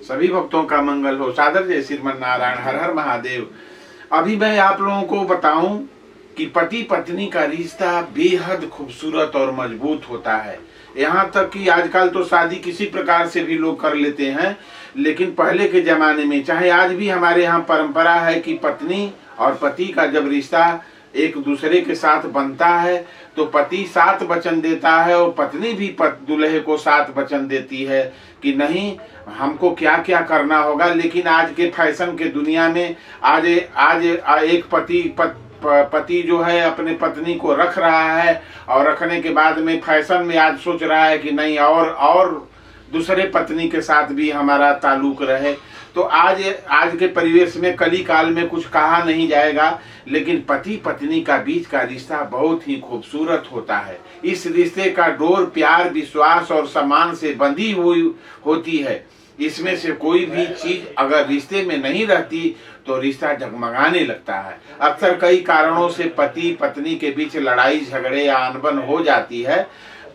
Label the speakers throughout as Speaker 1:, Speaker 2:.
Speaker 1: सभी भक्तों का मंगल हो। सादर जय श्रीमन नारायण, हर हर महादेव। अभी मैं आप लोगों को बताऊं कि पति पत्नी का रिश्ता बेहद खूबसूरत और मजबूत होता है। यहाँ तक कि आजकल तो शादी किसी प्रकार से भी लोग कर लेते हैं, लेकिन पहले के जमाने में, चाहे आज भी हमारे यहाँ परंपरा है कि पत्नी और पति का जब रिश्ता एक दूसरे के साथ बनता है तो पति 7 वचन देता है और पत्नी भी दूल्हे को 7 वचन देती है कि नहीं हमको क्या क्या करना होगा। लेकिन आज के फैशन के दुनिया में आज एक पति जो है अपने पत्नी को रख रहा है और रखने के बाद में फैशन में आज सोच रहा है कि नहीं और दूसरे पत्नी के साथ भी हमारा ताल्लुक रहे। तो आज के परिवेश में कली काल में कुछ कहा नहीं जाएगा, लेकिन पति पत्नी का बीच का रिश्ता बहुत ही खूबसूरत होता है। इस रिश्ते का डोर प्यार, विश्वास और सम्मान से बंधी हुई होती है। इसमें से कोई भी चीज अगर रिश्ते में नहीं रहती तो रिश्ता जगमगाने लगता है। अक्सर कई कारणों से पति पत्नी के बीच लड़ाई झगड़े या अनबन हो जाती है।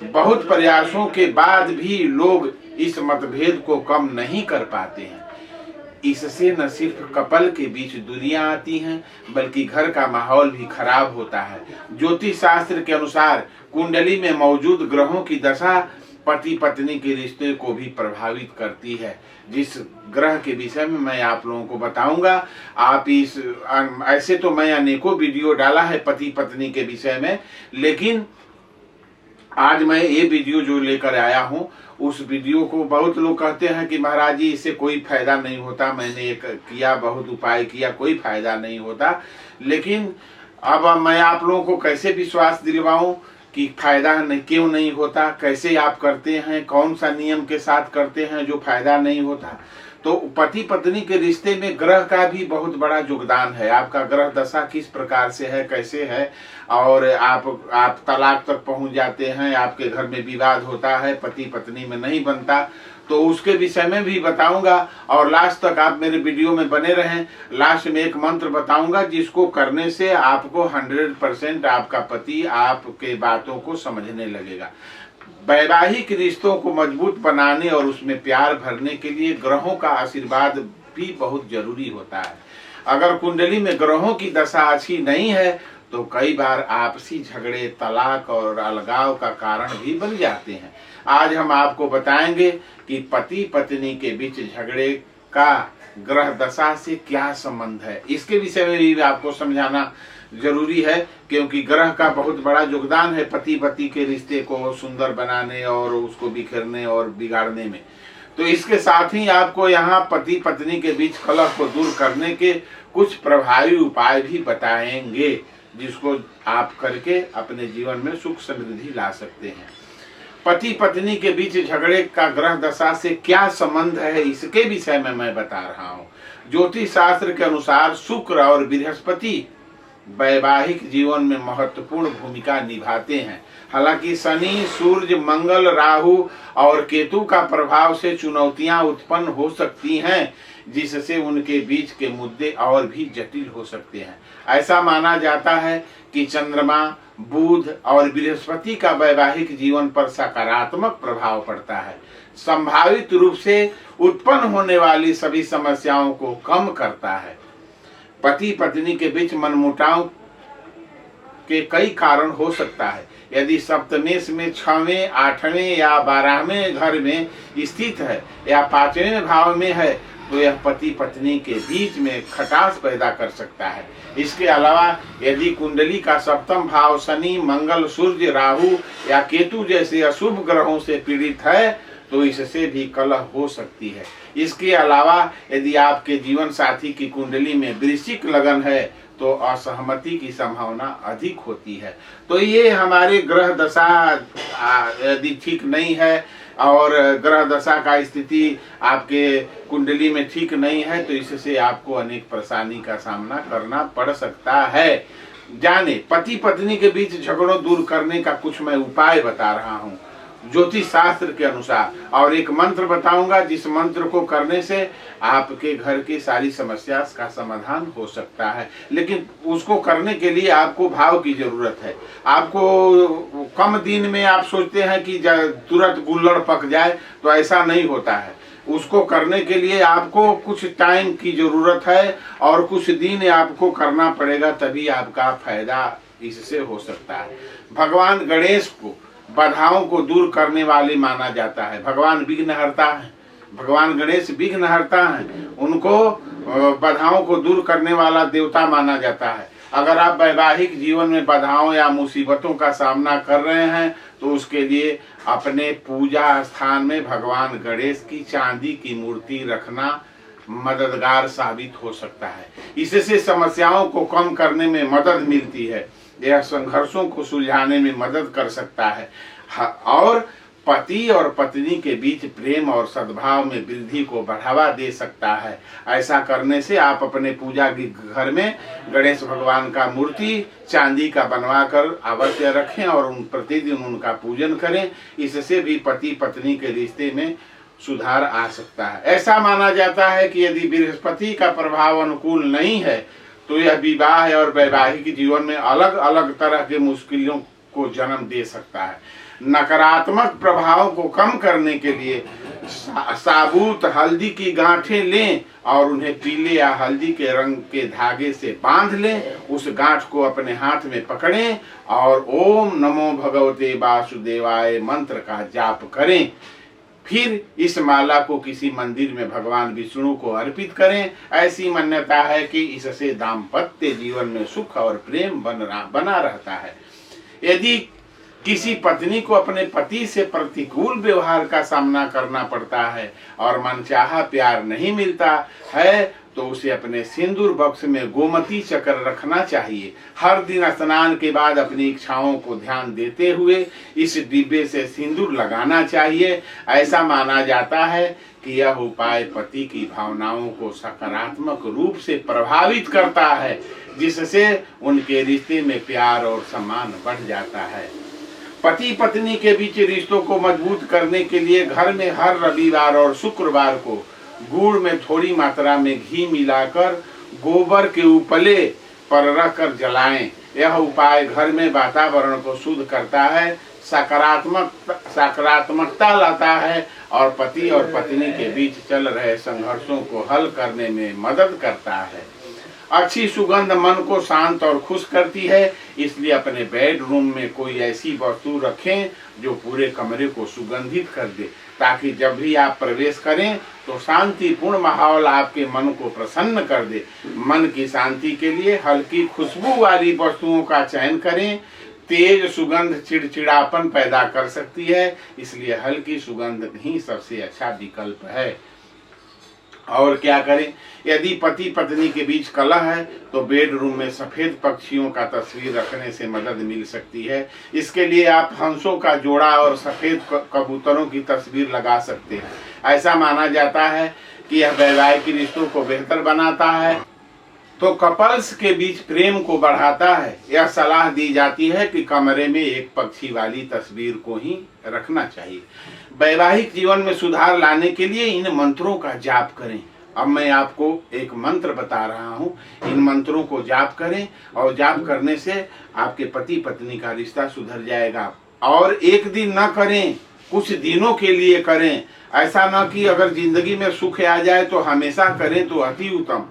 Speaker 1: बहुत प्रयासों के बाद भी लोग इस मतभेद को कम नहीं कर पाते हैं। इससे न सिर्फ कपल के बीच दूरियां आती हैं, बल्कि घर का माहौल भी खराब होता है। ज्योतिष शास्त्र के अनुसार कुंडली में मौजूद ग्रहों की दशा पति पत्नी के रिश्ते को भी प्रभावित करती है, जिस ग्रह के विषय में मैं आप लोगों को बताऊंगा। आप ऐसे तो मैं अनेकों वीडियो डाला है पति पत्नी के विषय में, लेकिन आज मैं ये वीडियो जो लेकर आया हूँ, उस वीडियो को बहुत लोग कहते हैं कि महाराज जी इससे कोई फायदा नहीं होता, मैंने एक किया, बहुत उपाय किया, कोई फायदा नहीं होता। लेकिन अब मैं आप लोगों को कैसे विश्वास दिलवाऊं कि फायदा क्यों नहीं होता, कैसे आप करते हैं, कौन सा नियम के साथ करते हैं जो फायदा नहीं होता। तो पति पत्नी के रिश्ते में ग्रह का भी बहुत बड़ा योगदान है। आपका ग्रह दशा किस प्रकार से है, कैसे है, और आप तलाक तक पहुंच जाते हैं, आपके घर में विवाद होता है, पति पत्नी में नहीं बनता, तो उसके विषय में भी बताऊंगा। और लास्ट तक आप मेरे वीडियो में बने रहें। लास्ट में एक मंत्र बताऊंगा जिसको करने से आपको 100% आपका पति आपके बातों को समझने लगेगा। वैवाहिक रिश्तों को मजबूत बनाने और उसमें प्यार भरने के लिए ग्रहों का आशीर्वाद भी बहुत जरूरी होता है। अगर कुंडली में ग्रहों की दशा अच्छी नहीं है तो कई बार आपसी झगड़े, तलाक और अलगाव का कारण भी बन जाते हैं। आज हम आपको बताएंगे कि पति पत्नी के बीच झगड़े का ग्रह दशा से क्या संबंध है। इसके विषय में भी आपको समझाना जरूरी है, क्योंकि ग्रह का बहुत बड़ा योगदान है पति पति के रिश्ते को सुंदर बनाने और उसको बिखरने और बिगाड़ने में। तो इसके साथ ही आपको यहाँ पति पत्नी के बीच कलह को दूर करने के कुछ प्रभावी उपाय भी बताएंगे, जिसको आप करके अपने जीवन में सुख समृद्धि ला सकते हैं। पति पत्नी के बीच झगड़े का ग्रह दशा से क्या संबंध है, इसके विषय में मैं बता रहा हूँ। ज्योतिष शास्त्र के अनुसार शुक्र और बृहस्पति वैवाहिक जीवन में महत्वपूर्ण भूमिका निभाते हैं। हालांकि शनि, सूर्य, मंगल, राहु और केतु का प्रभाव से चुनौतियां उत्पन्न हो सकती हैं, जिससे उनके बीच के मुद्दे और भी जटिल हो सकते हैं। ऐसा माना जाता है कि चंद्रमा, बुध और बृहस्पति का वैवाहिक जीवन पर सकारात्मक प्रभाव पड़ता है, संभावित रूप से उत्पन्न होने वाली सभी समस्याओं को कम करता है। पति पत्नी के बीच मनमुटाव के कई कारण हो सकता है। यदि सप्तमेश में 6वें, 8वें या 12वें घर में स्थित है या 5वें भाव में है तो यह पति पत्नी के बीच में खटास पैदा कर सकता है। इसके अलावा यदि कुंडली का 7वां भाव शनि, मंगल, सूर्य, राहु या केतु जैसे अशुभ ग्रहों से पीड़ित है तो इससे भी कलह हो सकती है। इसके अलावा यदि आपके जीवन साथी की कुंडली में वृश्चिक लगन है तो असहमति की संभावना अधिक होती है। तो ये हमारे ग्रह दशा यदि ठीक नहीं है और ग्रह दशा का स्थिति आपके कुंडली में ठीक नहीं है तो इससे आपको अनेक परेशानी का सामना करना पड़ सकता है। जाने पति पत्नी के बीच झगड़ों दूर करने का कुछ मैं उपाय बता रहा हूँ ज्योतिष शास्त्र के अनुसार, और एक मंत्र बताऊंगा जिस मंत्र को करने से आपके घर की सारी समस्या का समाधान हो सकता है। लेकिन उसको करने के लिए आपको भाव की जरूरत है। आपको कम दिन में आप सोचते हैं कि तुरंत गुल्लड़ पक जाए, तो ऐसा नहीं होता है। उसको करने के लिए आपको कुछ टाइम की जरूरत है और कुछ दिन आपको करना पड़ेगा, तभी आपका फायदा इससे हो सकता है। भगवान गणेश को बाधाओं को दूर करने वाले माना जाता है। भगवान विघ्नहर्ता है, भगवान गणेश विघ्नहर्ता है, उनको बाधाओं को दूर करने वाला देवता माना जाता है। अगर आप वैवाहिक जीवन में बाधाओं या मुसीबतों का सामना कर रहे हैं तो उसके लिए अपने पूजा स्थान में भगवान गणेश की चांदी की मूर्ति रखना मददगार साबित हो सकता है। इससे समस्याओं को कम करने में मदद मिलती है, यह संघर्षों को सुलझाने में मदद कर सकता है और पति और पत्नी के बीच प्रेम और सद्भाव में वृद्धि को बढ़ावा दे सकता है। ऐसा करने से आप अपने पूजा के घर में गणेश भगवान का मूर्ति चांदी का बनवा कर अवश्य रखें और प्रतिदिन उनका पूजन करें। इससे भी पति पत्नी के रिश्ते में सुधार आ सकता है। ऐसा माना जाता है कि यदि बृहस्पति का प्रभाव अनुकूल नहीं है तो यह विवाह और वैवाहिक जीवन में अलग अलग तरह के मुश्किलों को जन्म दे सकता है। नकारात्मक प्रभाव को कम करने के लिए साबुत हल्दी की गांठें लें और उन्हें पीले या हल्दी के रंग के धागे से बांध लें। उस गांठ को अपने हाथ में पकड़ें और ओम नमो भगवते वासुदेवाय मंत्र का जाप करें। फिर इस माला को किसी मंदिर में भगवान विष्णु को अर्पित करें। ऐसी मान्यता है कि इससे दाम्पत्य जीवन में सुख और प्रेम बना रहता है। यदि किसी पत्नी को अपने पति से प्रतिकूल व्यवहार का सामना करना पड़ता है और मनचाहा प्यार नहीं मिलता है तो उसे अपने सिंदूर बक्स में गोमती चक्र रखना चाहिए। हर दिन स्नान के बाद अपनी इच्छाओं को ध्यान देते हुए इस डिब्बे से सिंदूर लगाना चाहिए। ऐसा माना जाता है कि यह उपाय पति की भावनाओं को सकारात्मक रूप से प्रभावित करता है, जिससे उनके रिश्ते में प्यार और सम्मान बढ़ जाता है। पति पत्नी के बीच रिश्तों को मजबूत करने के लिए घर में हर रविवार और शुक्रवार को गुड़ में थोड़ी मात्रा में घी मिलाकर गोबर के उपले पर रखकर जलाएं। यह उपाय घर में वातावरण को शुद्ध करता है, सकारात्मकता लाता है और पति और पत्नी के बीच चल रहे संघर्षों को हल करने में मदद करता है। अच्छी सुगंध मन को शांत और खुश करती है, इसलिए अपने बेडरूम में कोई ऐसी वस्तु रखें जो पूरे कमरे को सुगंधित कर दे, ताकि जब भी आप प्रवेश करें तो शांतिपूर्ण माहौल आपके मन को प्रसन्न कर दे। मन की शांति के लिए हल्की खुशबू वाली वस्तुओं का चयन करें। तेज सुगंध चिड़चिड़ापन पैदा कर सकती है, इसलिए हल्की सुगंध ही सबसे अच्छा विकल्प है। और क्या करें? यदि पति पत्नी के बीच कलह है तो बेडरूम में सफेद पक्षियों का तस्वीर रखने से मदद मिल सकती है। इसके लिए आप हंसों का जोड़ा और सफेद कबूतरों की तस्वीर लगा सकते हैं। ऐसा माना जाता है कि यह वैवाहिक रिश्तों को बेहतर बनाता है तो कपल्स के बीच प्रेम को बढ़ाता है। यह सलाह दी जाती है कि कमरे में एक पक्षी वाली तस्वीर को ही रखना चाहिए। वैवाहिक जीवन में सुधार लाने के लिए इन मंत्रों का जाप करें। अब मैं आपको एक मंत्र बता रहा हूँ, इन मंत्रों को जाप करें और जाप करने से आपके पति पत्नी का रिश्ता सुधर जाएगा। और एक दिन न करें, कुछ दिनों के लिए करें। ऐसा न कि अगर जिंदगी में सुख आ जाए तो हमेशा करें तो अति उत्तम।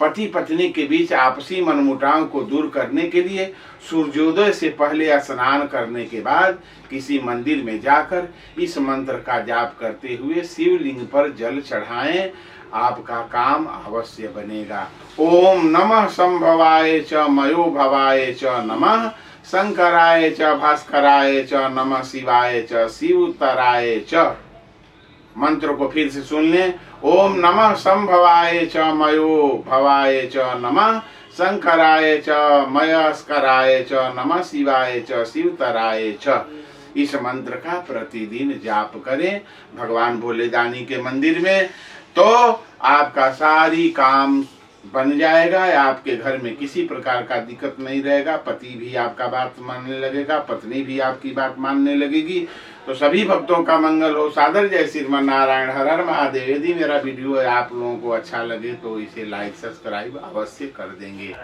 Speaker 1: पति पत्नी के बीच आपसी मनमुटाव को दूर करने के लिए सूर्योदय से पहले स्नान करने के बाद किसी मंदिर में जाकर इस मंत्र का जाप करते हुए शिवलिंग पर जल चढ़ाएं। आपका काम अवश्य बनेगा। ओम नमः संभवाय च मयो भवाय च नमः शंकराय च भास्कराय च नमः शिवाय च शिवतराय च। मंत्र को फिर से सुन लें। ओम नमः संभवाय च मयो भवाय च नमः शंकराय च मयस्कराय च नमः शिवाय च शिवतराय च। इस मंत्र का प्रतिदिन जाप करें भगवान भोलेदानी के मंदिर में, तो आपका सारी काम बन जाएगा। आपके घर में किसी प्रकार का दिक्कत नहीं रहेगा। पति भी आपका बात मानने लगेगा, पत्नी भी आपकी बात मानने लगेगी। तो सभी भक्तों का मंगल हो। सादर जय श्रीमन नारायण। हर हर महादेव। यदि मेरा वीडियो आप लोगों को अच्छा लगे तो इसे लाइक सब्सक्राइब अवश्य कर देंगे।